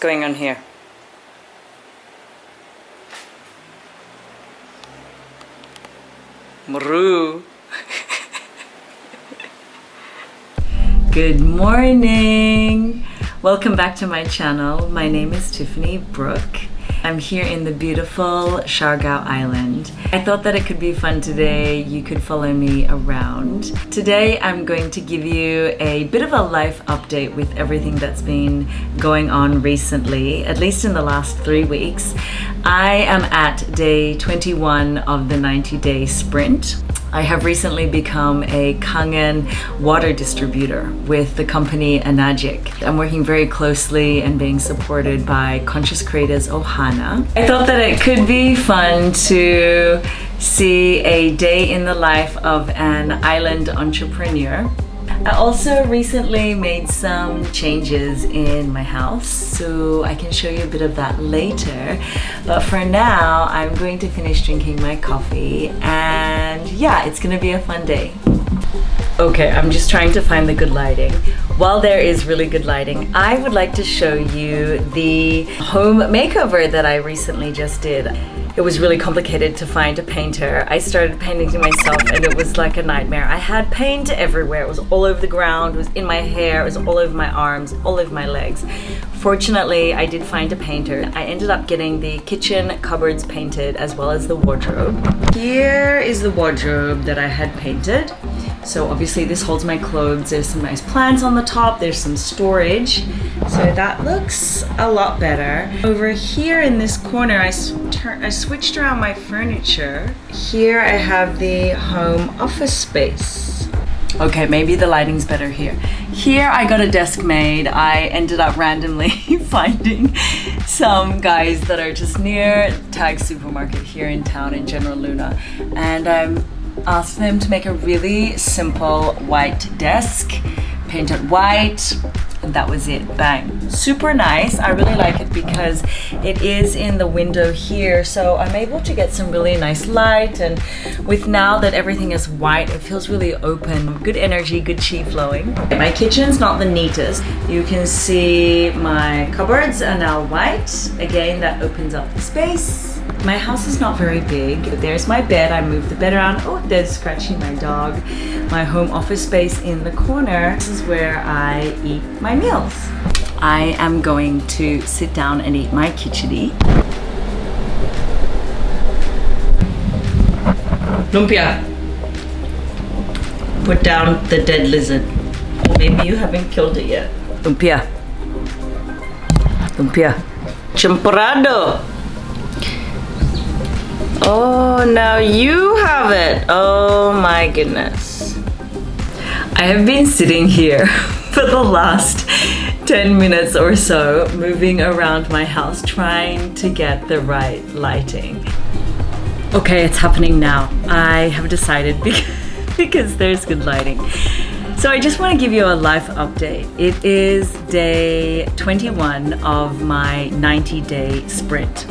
going on here? Muru. Good morning. Welcome back to my channel. My name is Tiffany Brooke. I'm here in the beautiful Siargao Island. I thought that it could be fun today. You could follow me around. Today I'm going to give you a bit of a life update with everything that's been going on recently, at least in the last 3 weeks. I am at day 21 of the 90-day sprint. I have recently become a Kangen water distributor with the company Enagic. I'm working very closely and being supported by Conscious Creators Ohana. I thought that it could be fun to see a day in the life of an island entrepreneur. I also recently made some changes in my house, so I can show you a bit of that later. But for now, I'm going to finish drinking my coffee, and yeah, it's gonna be a fun day. Okay, I'm just trying to find the good lighting. While there is really good lighting, I would like to show you the home makeover that I recently just did. It was really complicated to find a painter. I started painting myself and it was like a nightmare. I had paint everywhere. It was all over the ground, it was in my hair, it was all over my arms, all over my legs. Fortunately, I did find a painter. I ended up getting the kitchen cupboards painted as well as the wardrobe. Here is the wardrobe that I had painted. So obviously this holds my clothes. There's some nice plants on the top. There's some storage. So that looks a lot better. Over here in this corner, I switched around my furniture. Here I have the home office space. Okay, maybe the lighting's better here. Here I got a desk made. I ended up randomly finding some guys that are just near Tag supermarket here in town in General Luna. And asked them to make a really simple white desk, painted white, and that was it. Bang. Super nice. I really like it because it is in the window here, so I'm able to get some really nice light, and with now that everything is white, it feels really open. Good energy, good chi flowing. My kitchen's not the neatest. You can see my cupboards are now white. Again, that opens up the space. My house is not very big. There's my bed. I moved the bed around. Oh, there's scratching my dog. My home office space in the corner. This is where I eat my meals. I am going to sit down and eat my khichdi. Lumpia, put down the dead lizard. Maybe you haven't killed it yet. Lumpia. Lumpia. Champurrado. Oh, now you have it. Oh my goodness. I have been sitting here for the last 10 minutes or so, moving around my house, trying to get the right lighting. Okay, it's happening now. I have decided because there's good lighting. So I just want to give you a life update. It is day 21 of my 90-day sprint.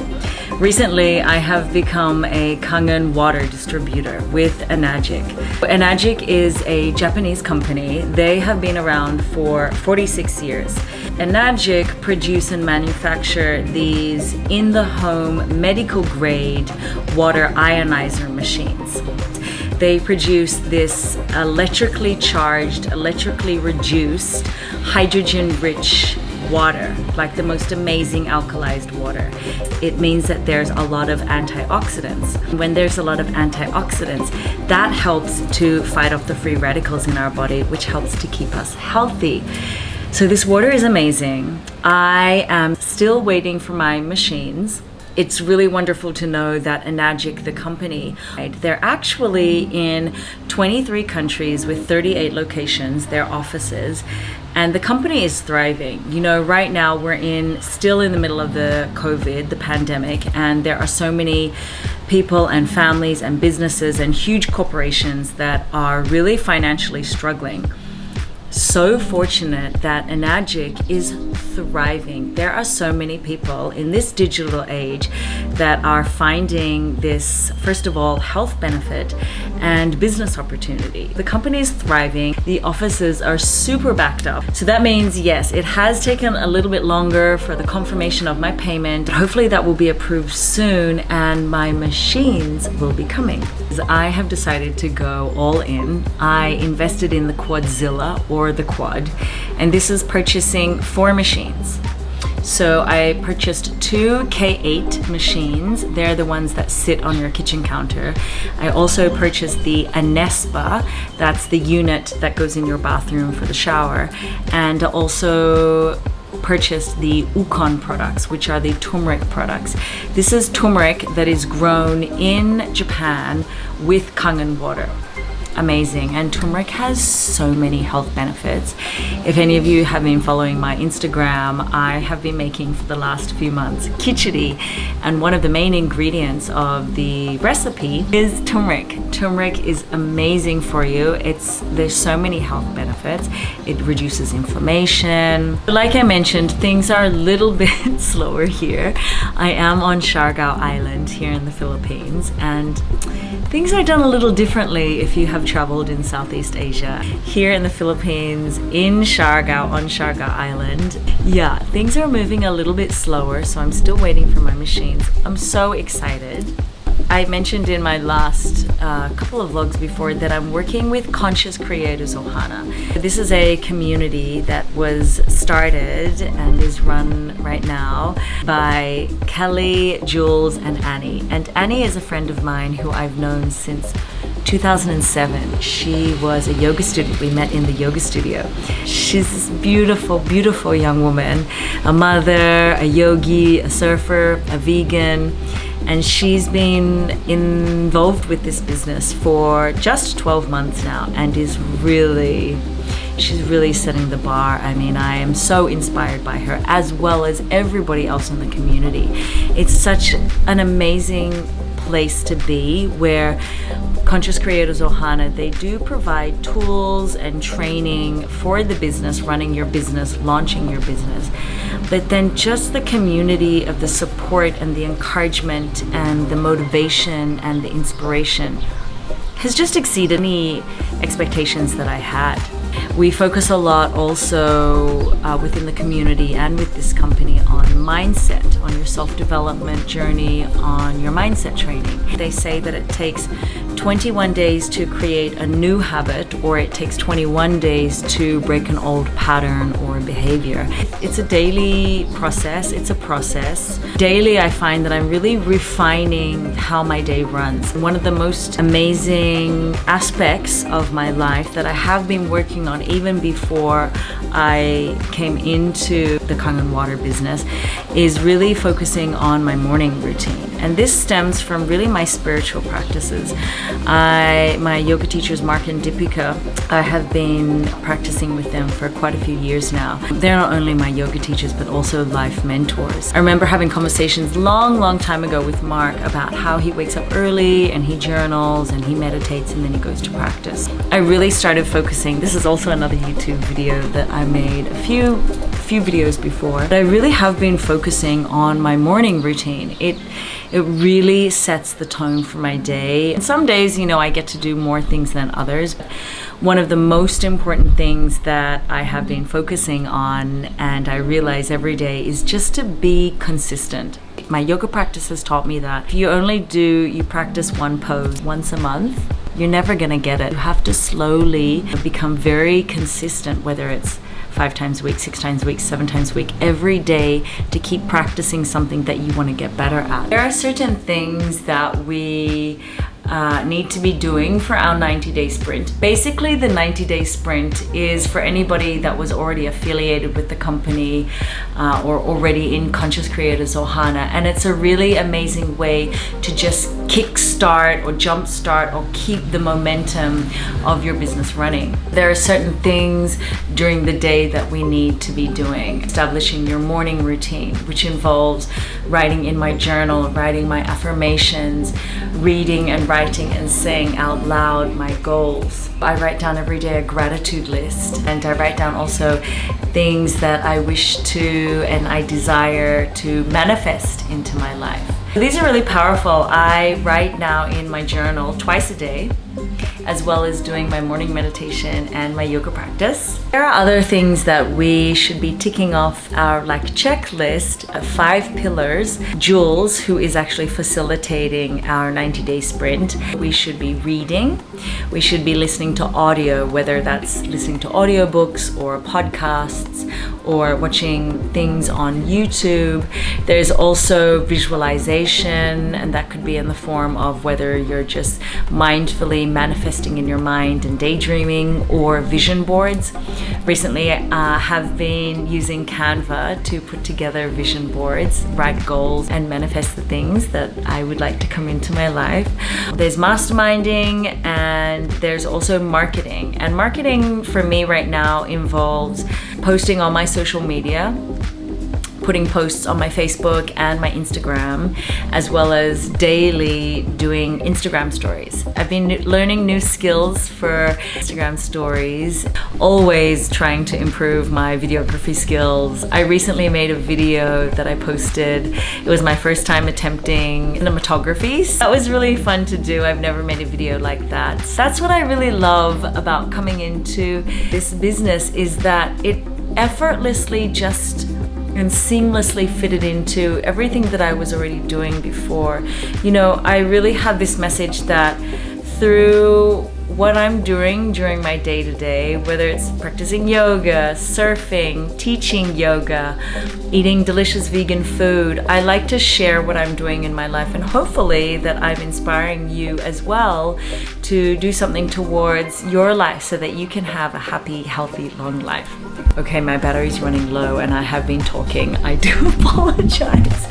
Recently, I have become a Kangen water distributor with Enagic. Enagic is a Japanese company. They have been around for 46 years. Enagic produce and manufacture these in-the-home medical-grade water ionizer machines. They produce this electrically charged, electrically reduced, hydrogen-rich water, like the most amazing alkalized water. It means that there's a lot of antioxidants. When there's a lot of antioxidants, that helps to fight off the free radicals in our body, which helps to keep us healthy. So this water is amazing. I am still waiting for my machines. It's really wonderful to know that Enagic, the company, they're actually in 23 countries with 38 locations, their offices, and the company is thriving. You know, right now we're still in the middle of the COVID, the pandemic, and there are so many people and families and businesses and huge corporations that are really financially struggling. So fortunate that Enagic is thriving. There are so many people in this digital age that are finding this, first of all, health benefit, and business opportunity. The company is thriving. The offices are super backed up. So that means, yes, it has taken a little bit longer for the confirmation of my payment. Hopefully that will be approved soon and my machines will be coming. I have decided to go all in. I invested in the Quadzilla, or the Quad, and this is purchasing 4 machines. So I purchased 2 K8 machines. They're the ones that sit on your kitchen counter. I also purchased the Anespa, that's the unit that goes in your bathroom for the shower, and also purchased the Ukon products, which are the turmeric products. This is turmeric that is grown in Japan with Kangen water. Amazing. And turmeric has so many health benefits. If any of you have been following my Instagram, I have been making for the last few months khichdi, and one of the main ingredients of the recipe is turmeric. Turmeric is amazing for you. There's so many health benefits. It reduces inflammation. Like I mentioned, things are a little bit slower here. I am on Siargao Island here in the Philippines, and things are done a little differently if you have traveled in Southeast Asia. Here in the Philippines, in Siargao, on Siargao Island, yeah, things are moving a little bit slower, so I'm still waiting for my machines. I'm so excited. I mentioned in my last couple of vlogs before that I'm working with Conscious Creators Ohana. This is a community that was started and is run right now by Kelly, Jules, and Annie. And Annie is a friend of mine who I've known since 2007. She was a yoga student. We met in the yoga studio. She's this beautiful, beautiful young woman, a mother, a yogi, a surfer, a vegan. And she's been involved with this business for just 12 months now and she's really setting the bar. I mean, I am so inspired by her, as well as everybody else in the community. It's such an amazing place to be, where Conscious Creators Ohana, they do provide tools and training for the business, running your business, launching your business. But then just the community of the support and the encouragement and the motivation and the inspiration has just exceeded any expectations that I had. We focus a lot also within the community and with this company on mindset, on your self-development journey, on your mindset training. They say that it takes 21 days to create a new habit, or it takes 21 days to break an old pattern or behavior. It's a daily process. It's a process. Daily, I find that I'm really refining how my day runs. One of the most amazing aspects of my life that I have been working on even before I came into the Kangen water business is really focusing on my morning routine. And this stems from really my spiritual practices. My yoga teachers, Mark and Deepika, I have been practicing with them for quite a few years now. They're not only my yoga teachers, but also life mentors. I remember having conversations long time ago with Mark about how he wakes up early and he journals and he meditates and then he goes to practice. I really started focusing. This is also another YouTube video that I made a few videos before. But I really have been focusing on my morning routine. It really sets the tone for my day. And some days, you know, I get to do more things than others. But one of the most important things that I have been focusing on, and I realize every day, is just to be consistent. My yoga practice has taught me that if you practice one pose once a month, you're never gonna get it. You have to slowly become very consistent, whether it's 5 times a week, 6 times a week, 7 times a week, every day, to keep practicing something that you want to get better at. There are certain things that we need to be doing for our 90-day sprint. Basically, the 90-day sprint is for anybody that was already affiliated with the company or already in Conscious Creators Ohana, and it's a really amazing way to just kickstart or jumpstart or keep the momentum of your business running. There are certain things during the day that we need to be doing. Establishing your morning routine, which involves writing in my journal, writing my affirmations, reading and writing and saying out loud my goals. I write down every day a gratitude list, and I write down also things that I wish to and I desire to manifest into my life. These are really powerful. I write now in my journal twice a day. as well as doing my morning meditation and my yoga practice. There are other things that we should be ticking off our checklist of 5 pillars. Jules, who is actually facilitating our 90-day sprint, we should be reading. We should be listening to audio, whether that's listening to audiobooks or podcasts or watching things on YouTube. There's also visualization, and that could be in the form of whether you're just mindfully manifesting in your mind and daydreaming, or vision boards. Recently, I have been using Canva to put together vision boards, write goals, and manifest the things that I would like to come into my life. There's masterminding, and there's also marketing. And marketing for me right now involves posting on my social media, putting posts on my Facebook and my Instagram, as well as daily doing Instagram stories. I've been learning new skills for Instagram stories, always trying to improve my videography skills. I recently made a video that I posted. It was my first time attempting cinematography. That was really fun to do. I've never made a video like that. That's what I really love about coming into this business, is that it effortlessly just and seamlessly fitted into everything that I was already doing before. You know, I really have this message that through what I'm doing during my day-to-day, whether it's practicing yoga, surfing, teaching yoga, eating delicious vegan food, I like to share what I'm doing in my life, and hopefully that I'm inspiring you as well to do something towards your life so that you can have a happy, healthy, long life. Okay, my battery's running low and I have been talking. I do apologize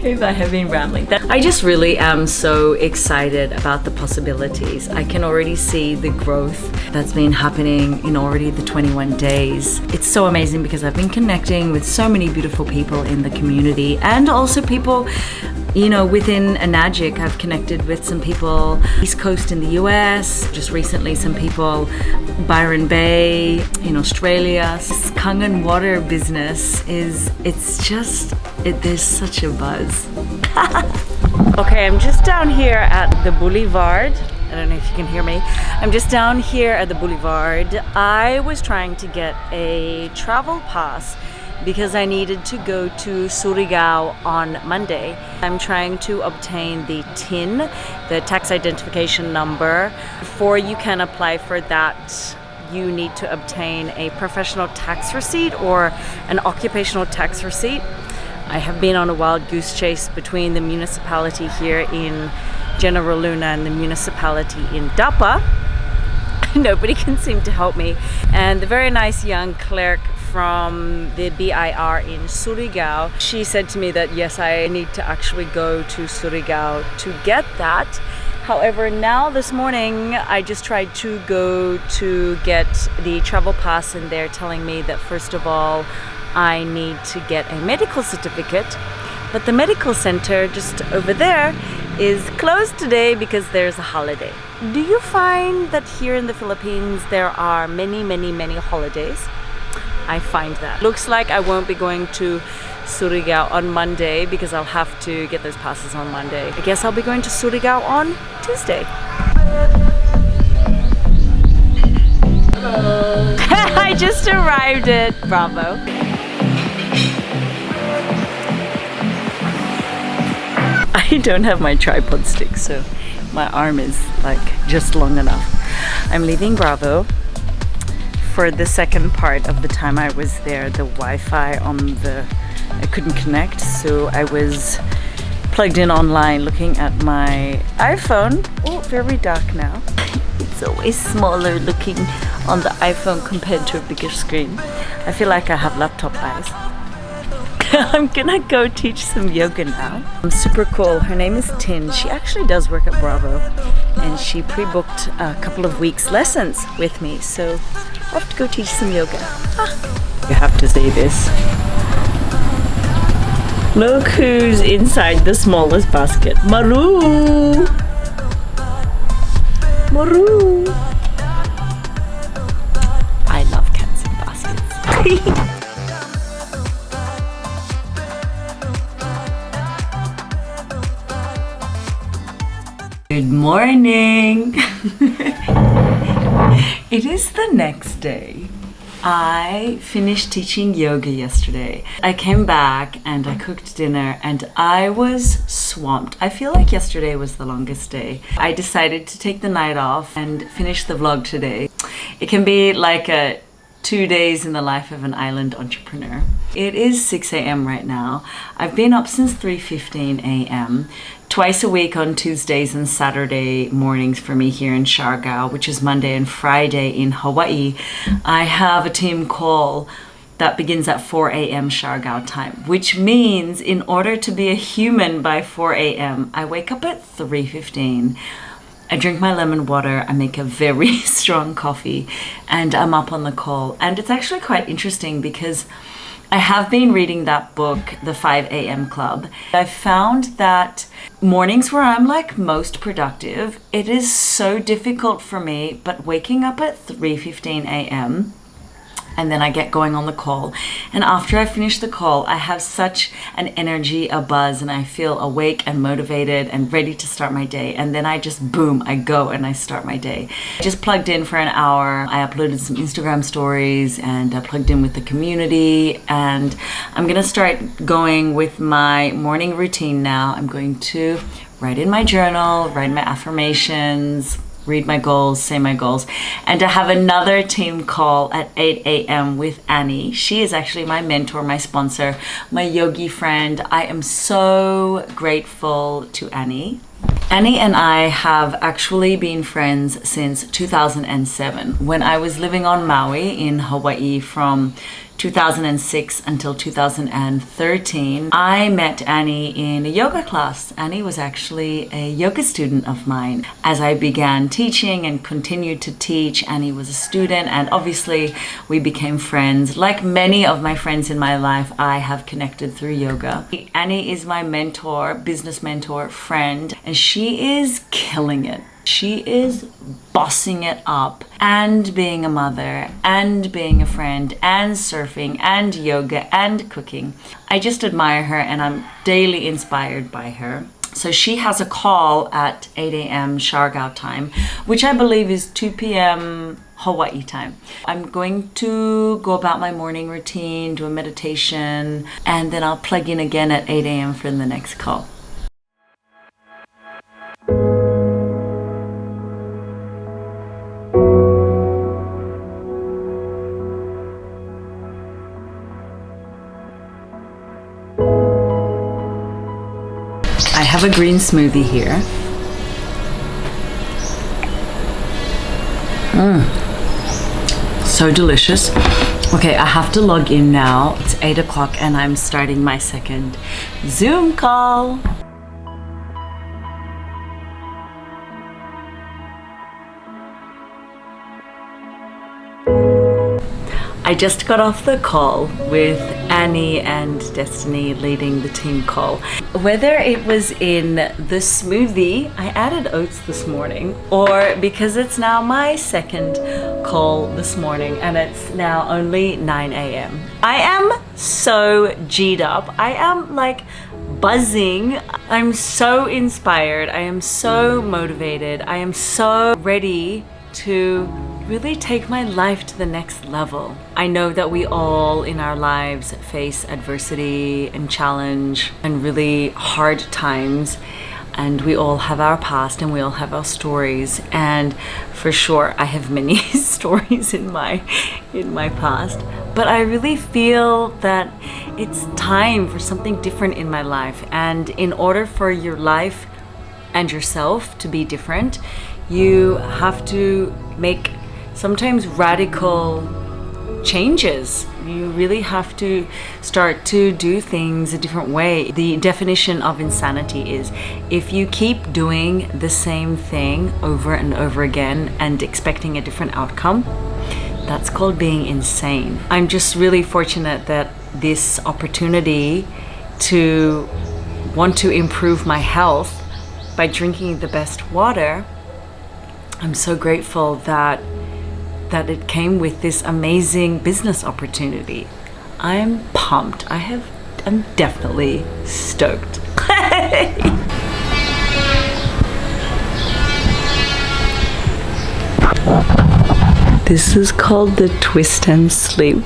if I have been rambling. I just really am so excited about the possibilities. I can already see the growth that's been happening in already the 21 days. It's so amazing because I've been connecting with so many beautiful people in the community, and also people, you know, within Enagic. I've connected with some people East Coast in the US, just recently some people Byron Bay in Australia. This Kangen water business there's such a buzz. Okay, I'm just down here at the Boulevard. I don't know if you can hear me. I'm just down here at the Boulevard. I was trying to get a travel pass because I needed to go to Surigao on Monday. I'm trying to obtain the TIN, the tax identification number. Before you can apply for that, you need to obtain a professional tax receipt or an occupational tax receipt. I have been on a wild goose chase between the municipality here in General Luna and the municipality in Dapa. Nobody can seem to help me. And the very nice young clerk from the BIR in Surigao, she said to me that yes, I need to actually go to Surigao to get that. However, now this morning I just tried to go to get the travel pass, and they're telling me that first of all I need to get a medical certificate, but the medical center just over there is closed today because there's a holiday. Do you find that here in the Philippines there are many holidays? I find that. Looks like I won't be going to Surigao on Monday because I'll have to get those passes on Monday. I guess I'll be going to Surigao on Tuesday. Hello. I just arrived at Bravo. I don't have my tripod stick, so my arm is like just long enough. I'm leaving Bravo. For the second part of the time I was there, the Wi-Fi I couldn't connect, so I was plugged in online looking at my iPhone. Oh, very dark now. It's always smaller looking on the iPhone compared to a bigger screen. I feel like I have laptop eyes. I'm gonna go teach some yoga now. I'm super cool. Her name is Tin. She actually does work at Bravo, and she pre-booked a couple of weeks lessons with me, so I have to go teach some yoga. You have to say this. Look who's inside the smallest basket. Maru! Maru! I love cats in baskets. Good morning! It is the next day. I finished teaching yoga yesterday. I came back and I cooked dinner and I was swamped. I feel like yesterday was the longest day. I decided to take the night off and finish the vlog today. It can be like a 2 days in the life of an island entrepreneur. It is 6 a.m. right now. I've been up since 3:15 a.m. Twice a week on Tuesdays and Saturday mornings for me here in Siargao, which is Monday and Friday in Hawaii. I have a team call that begins at 4 a.m. Siargao time, which means in order to be a human by 4 a.m., I wake up at 3:15. I drink my lemon water, I make a very strong coffee, and I'm up on the call. And it's actually quite interesting because I have been reading that book, The 5 a.m. Club. I've found that mornings where I'm like most productive, it is so difficult for me, but waking up at 3:15 a.m. and then I get going on the call. And after I finish the call, I have such an energy, a buzz, and I feel awake and motivated and ready to start my day. And then I just, boom, I go and I start my day. I just plugged in for an hour. I uploaded some Instagram stories and I plugged in with the community. And I'm gonna start going with my morning routine now. I'm going to write in my journal, write my affirmations, read my goals, say my goals, and to have another team call at 8 a.m. with Annie. She is actually my mentor, my sponsor, my yogi friend. I am so grateful to Annie. Annie and I have actually been friends since 2007 when I was living on Maui in Hawaii from 2006 until 2013. I met Annie in a yoga class. Annie was actually a yoga student of mine. As I began teaching and continued to teach, Annie was a student, and obviously we became friends. Like many of my friends in my life, I have connected through yoga. Annie is my mentor, business mentor, friend, and she is killing it. She is bossing it up and being a mother and being a friend and surfing and yoga and cooking. I just admire her and I'm daily inspired by her. So she has a call at 8 a.m. Siargao time, which I believe is 2 p.m. Hawaii time. I'm going to go about my morning routine, do a meditation, and then I'll plug in again at 8 a.m. for the next call. I have a green smoothie here. So delicious. Okay, I have to log in now. It's 8 o'clock and I'm starting my second Zoom call. I just got off the call with Annie and Destiny leading the team call. Whether it was in the smoothie, I added oats this morning, or because it's now my second call this morning and it's now only 9 a.m. I am so G'd up. I am like buzzing. I'm so inspired. I am so motivated. I am so ready to really take my life to the next level. I know that we all in our lives face adversity and challenge and really hard times, and we all have our past and we all have our stories, and for sure I have many stories in my past, but I really feel that it's time for something different in my life. And in order for your life and yourself to be different, you have to make sometimes radical changes. You really have to start to do things a different way. The definition of insanity is if you keep doing the same thing over and over again and expecting a different outcome, that's called being insane. I'm just really fortunate that this opportunity to want to improve my health by drinking the best water, I'm so grateful that it came with this amazing business opportunity. I'm pumped. I'm definitely stoked. This is called the twist and sleep.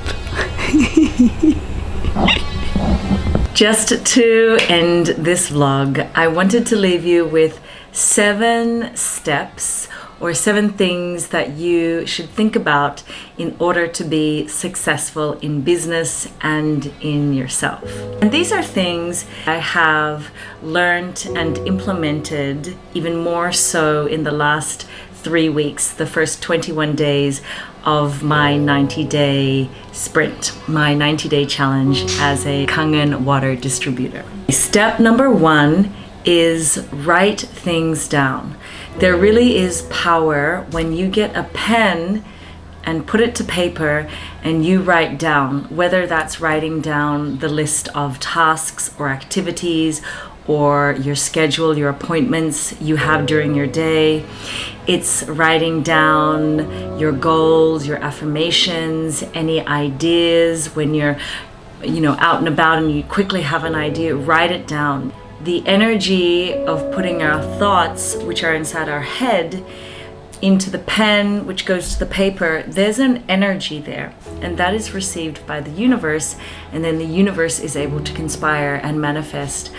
Just to end this vlog, I wanted to leave you with 7 steps or 7 things that you should think about in order to be successful in business and in yourself. And these are things I have learned and implemented even more so in the last 3 weeks, the first 21 days of my 90-day sprint, my 90-day challenge as a Kangen water distributor. Step number 1 is write things down. There really is power when you get a pen and put it to paper and you write down, whether that's writing down the list of tasks or activities or your schedule, your appointments you have during your day. It's writing down your goals, your affirmations, any ideas when you're out and about and you quickly have an idea, write it down. The energy of putting our thoughts, which are inside our head, into the pen, which goes to the paper, there's an energy there, and that is received by the universe, and then the universe is able to conspire and manifest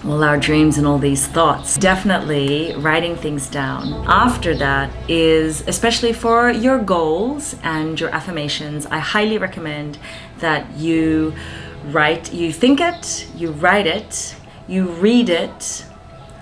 all our dreams and all these thoughts. Definitely writing things down. After that is, especially for your goals and your affirmations, I highly recommend that you think it, you write it, you read it,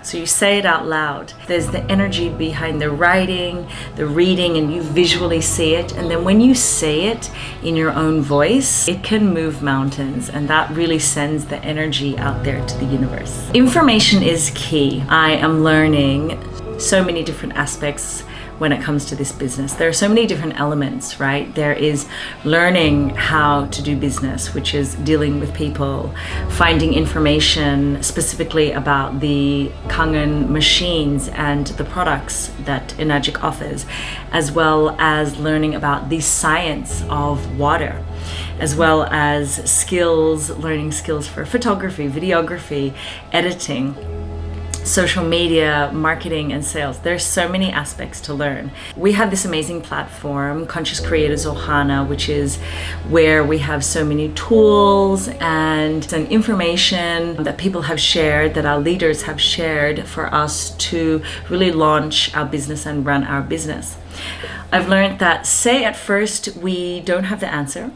so you say it out loud. There's the energy behind the writing, the reading, and you visually see it. And then when you say it in your own voice, it can move mountains, and that really sends the energy out there to the universe. Information is key. I am learning so many different aspects when it comes to this business. There are so many different elements, right? There is learning how to do business, which is dealing with people, finding information specifically about the Kangen machines and the products that Enagic offers, as well as learning about the science of water, as well as learning skills for photography, videography, editing, social media, marketing, and sales. There's so many aspects to learn. We have this amazing platform, Conscious Creators Ohana, which is where we have so many tools and information that people have shared, that our leaders have shared for us to really launch our business and run our business. I've learned that, say at first we don't have the answer,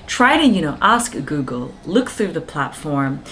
try to, ask Google, look through the platform,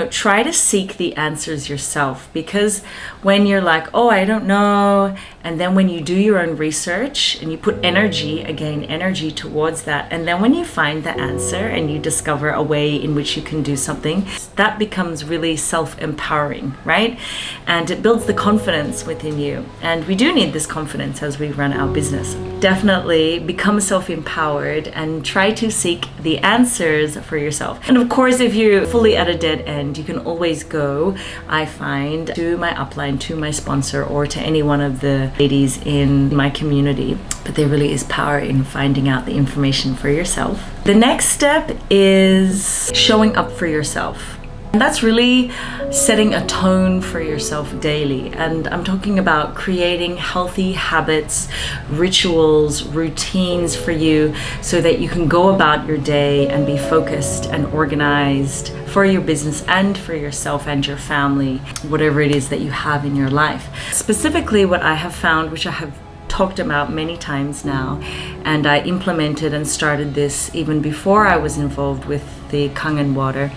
try to seek the answers yourself, because when you're like, oh, I don't know, and then when you do your own research and you put energy towards that, and then when you find the answer and you discover a way in which you can do something, that becomes really self-empowering, right? And it builds the confidence within you. And we do need this confidence as we run our business. Definitely become self-empowered and try to seek the answers for yourself. And of course, if you're fully at a dead end, you can always go, I find, to my upline, to my sponsor, or to any one of the ladies in my community. But there really is power in finding out the information for yourself. The next step is showing up for yourself. And that's really setting a tone for yourself daily. And I'm talking about creating healthy habits, rituals, routines for you so that you can go about your day and be focused and organized for your business and for yourself and your family, whatever it is that you have in your life. Specifically, what I have found, which I have talked about many times now, and I implemented and started this even before I was involved with the Kangen water,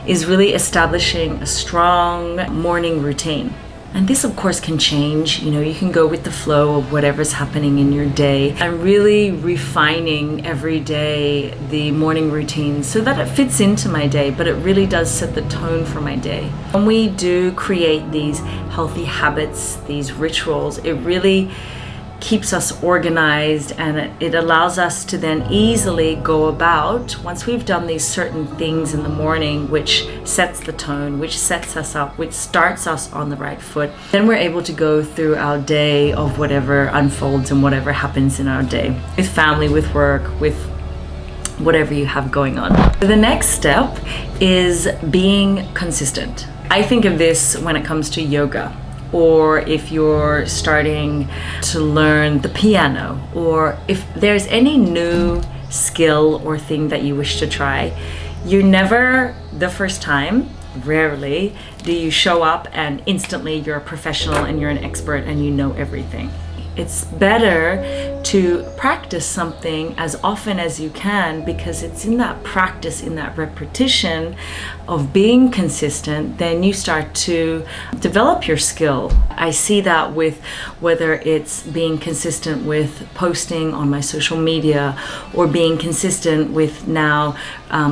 is really establishing a strong morning routine. And this of course can change, you can go with the flow of whatever's happening in your day. I'm really refining every day the morning routine so that it fits into my day, but it really does set the tone for my day. When we do create these healthy habits, these rituals, it really keeps us organized, and it allows us to then easily go about, once we've done these certain things in the morning, which sets the tone, which sets us up, which starts us on the right foot, then we're able to go through our day of whatever unfolds and whatever happens in our day, with family, with work, with whatever you have going on. The next step is being consistent. I think of this when it comes to yoga. or if you're starting to learn the piano, or if there's any new skill or thing that you wish to try, you're never the first time. Rarely do you show up and instantly you're a professional and you're an expert and you know everything. It's better to practice something as often as you can, because it's in that practice, in that repetition of being consistent, then you start to develop your skill. I see that with whether it's being consistent with posting on my social media, or being consistent with now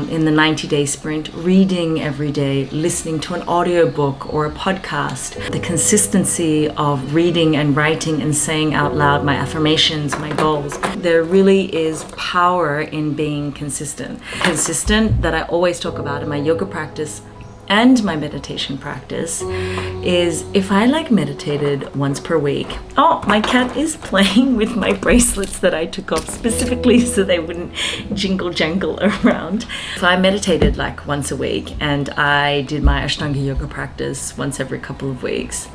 in the 90-day sprint, reading every day, listening to an audiobook or a podcast. The consistency of reading and writing and saying out loud my affirmations, my goals. There really is power in being consistent. Consistent, that I always talk about in my yoga practice and my meditation practice, is if I meditated once per week. Oh, my cat is playing with my bracelets that I took off specifically so they wouldn't jingle jangle around. If I meditated once a week and I did my Ashtanga yoga practice once every couple of weeks,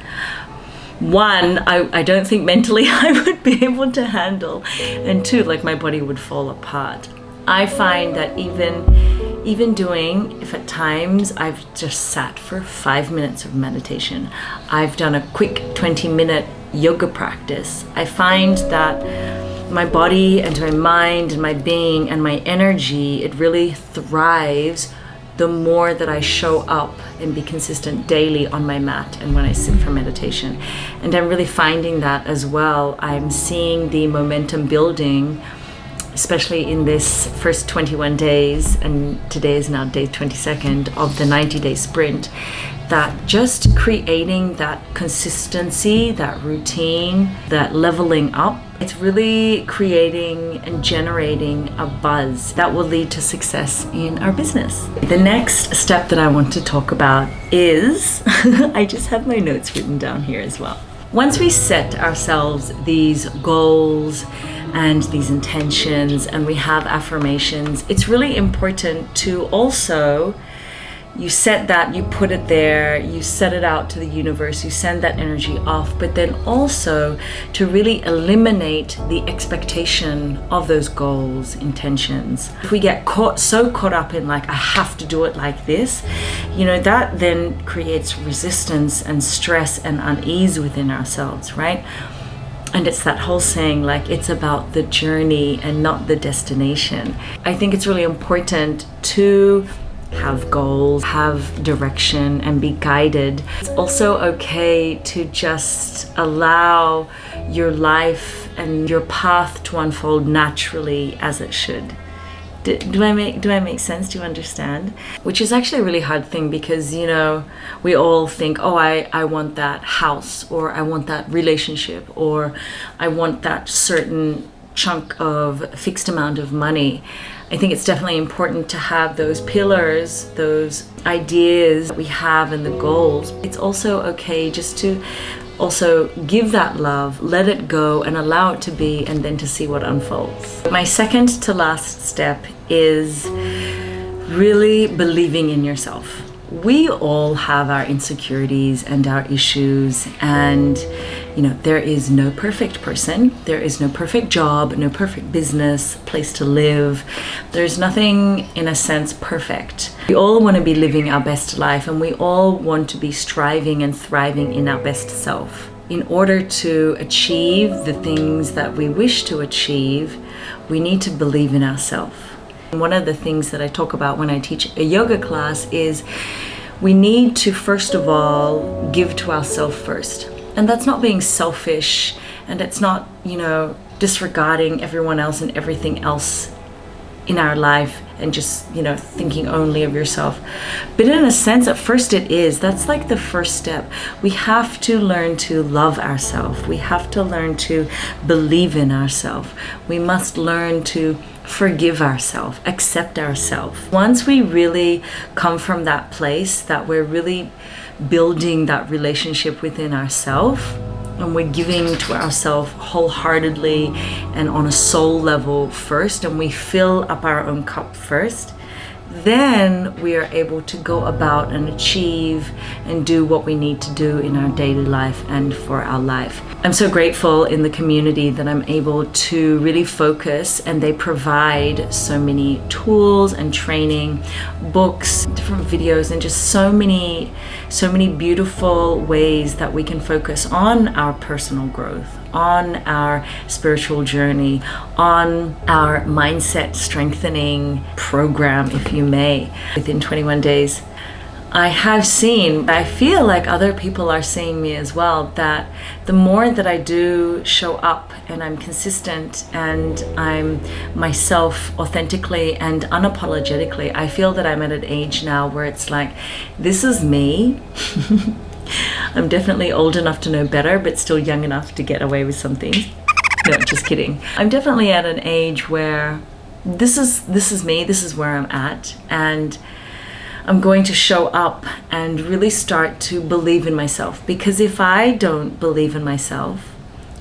one, I don't think mentally I would be able to handle, and two, my body would fall apart. I find that even doing, if at times I've just sat for 5 minutes of meditation, I've done a quick 20-minute yoga practice, I find that my body and my mind and my being and my energy, it really thrives the more that I show up and be consistent daily on my mat and when I sit for meditation. And I'm really finding that as well. I'm seeing the momentum building, especially in this first 21 days, and today is now day 22nd of the 90-day sprint, that just creating that consistency, that routine, that leveling up, it's really creating and generating a buzz that will lead to success in our business. The next step that I want to talk about is, I just have my notes written down here as well. Once we set ourselves these goals and these intentions and we have affirmations, it's really important to also, you set that, you put it there, you set it out to the universe, you send that energy off, but then also to really eliminate the expectation of those goals, intentions. If we get so caught up in I have to do it like this, that then creates resistance and stress and unease within ourselves, right? And it's that whole saying, it's about the journey and not the destination. I think it's really important to have goals, have direction, and be guided. It's also okay to just allow your life and your path to unfold naturally as it should. Do I make sense? Do you understand? Which is actually a really hard thing, because we all think, oh, I want that house, or I want that relationship, or I want that certain chunk of fixed amount of money. I think it's definitely important to have those pillars, those ideas that we have, and the goals. It's also okay just to also give that love, let it go, and allow it to be, and then to see what unfolds. My second to last step is really believing in yourself. We all have our insecurities and our issues, and there is no perfect person, there is no perfect job, no perfect business, place to live. There's nothing, in a sense, perfect. We all want to be living our best life, and we all want to be striving and thriving in our best self. In order to achieve the things that we wish to achieve, we need to believe in ourselves. One of the things that I talk about when I teach a yoga class is we need to, first of all, give to ourselves first. And that's not being selfish, and it's not, disregarding everyone else and everything else in our life and just, thinking only of yourself. But in a sense, at first it is. That's the first step. We have to learn to love ourselves. We have to learn to believe in ourselves. We must learn to forgive ourselves, accept ourselves. Once we really come from that place that we're really building that relationship within ourselves, and we're giving to ourselves wholeheartedly and on a soul level first, and we fill up our own cup first, then we are able to go about and achieve and do what we need to do in our daily life and for our life. I'm so grateful in the community that I'm able to really focus, and they provide so many tools and training, books, different videos, and just so many beautiful ways that we can focus on our personal growth, on our spiritual journey, on our mindset strengthening program, if you may. Within 21 days, I feel like other people are seeing me as well, that the more that I do show up and I'm consistent and I'm myself authentically and unapologetically, I feel that I'm at an age now where it's like, this is me. I'm definitely old enough to know better, but still young enough to get away with some things. No, just kidding. I'm definitely at an age where this is me, this is where I'm at, and I'm going to show up and really start to believe in myself. Because if I don't believe in myself,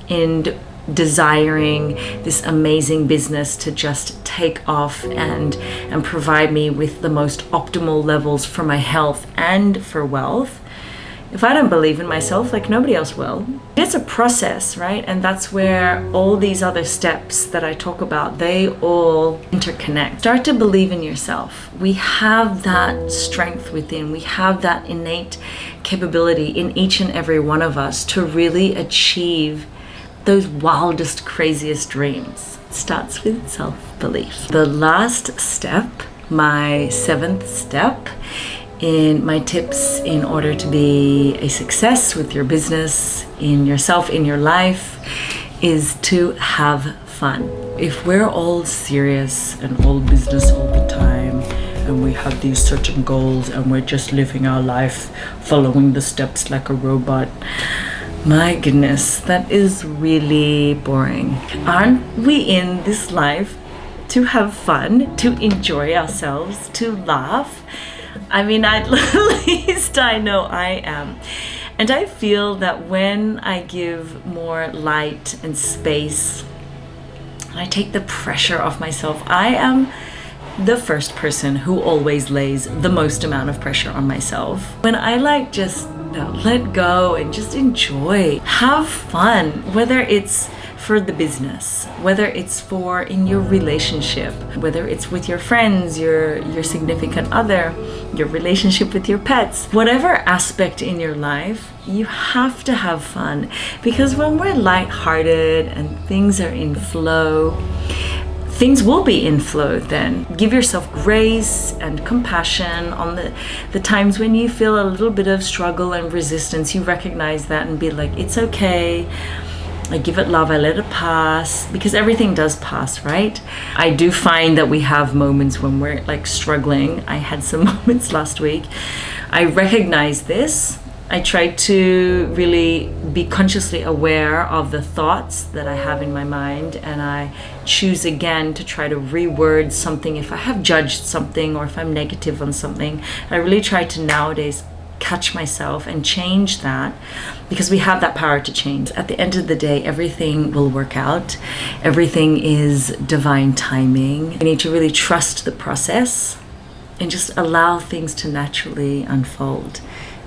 in desiring this amazing business to just take off and provide me with the most optimal levels for my health and for wealth, if I don't believe in myself, like nobody else will. It's a process, right? And that's where all these other steps that I talk about, they all interconnect. Start to believe in yourself. We have that strength within. We have that innate capability in each and every one of us to really achieve those wildest, craziest dreams. It starts with self-belief. The last step, my 7th step, in my tips in order to be a success with your business, in yourself, in your life, is to have fun. If we're all serious and all business all the time, and we have these certain goals and we're just living our life following the steps like a robot, my goodness, that is really boring. Aren't we in this life to have fun, to enjoy ourselves, to laugh? I mean, at least I know I am. And I feel that when I give more light and space, I take the pressure off myself. I am the first person who always lays the most amount of pressure on myself. When I just let go and just enjoy, have fun, whether it's for the business, whether it's for in your relationship, whether it's with your friends, your significant other, your relationship with your pets, whatever aspect in your life, you have to have fun. Because when we're lighthearted and things are in flow, things will be in flow then. Give yourself grace and compassion on the times when you feel a little bit of struggle and resistance. You recognize that and be like, it's okay. I give it love, I let it pass, because everything does pass, right? I do find that we have moments when we're struggling. I had some moments last week. I recognize this. I try to really be consciously aware of the thoughts that I have in my mind, and I choose again to try to reword something. If I have judged something or if I'm negative on something, I really try to nowadays catch myself and change that, because we have that power to change. At the end of the day, everything will work out. Everything is divine timing. We need to really trust the process and just allow things to naturally unfold,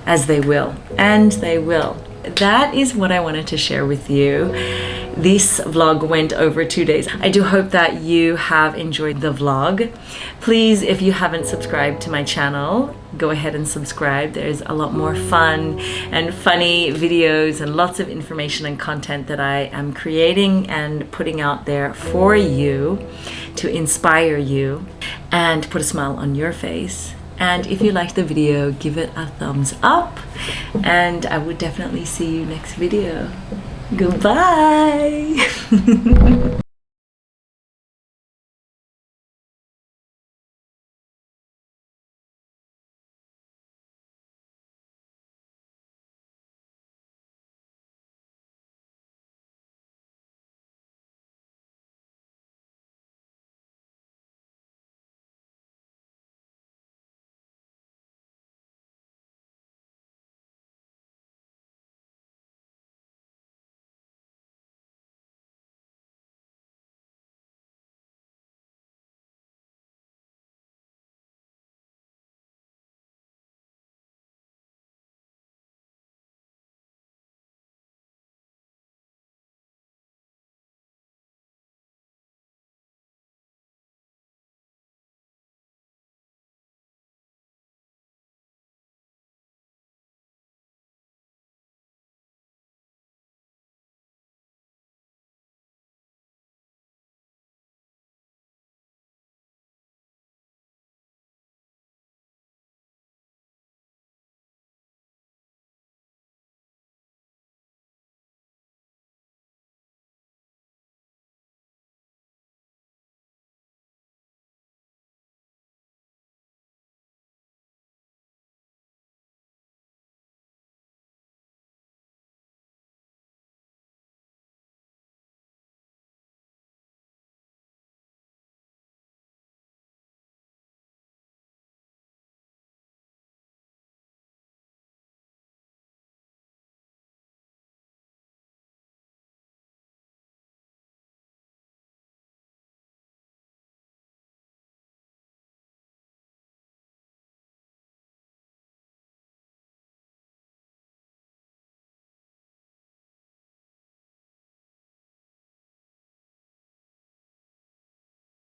as they will, and they will. That is what I wanted to share with you. This vlog went over 2 days. I do hope that you have enjoyed the vlog. Please, if you haven't subscribed to my channel, go ahead and subscribe. There's a lot more fun and funny videos and lots of information and content that I am creating and putting out there for you to inspire you and put a smile on your face. And if you liked the video, give it a thumbs up, and I would definitely see you next video. Goodbye.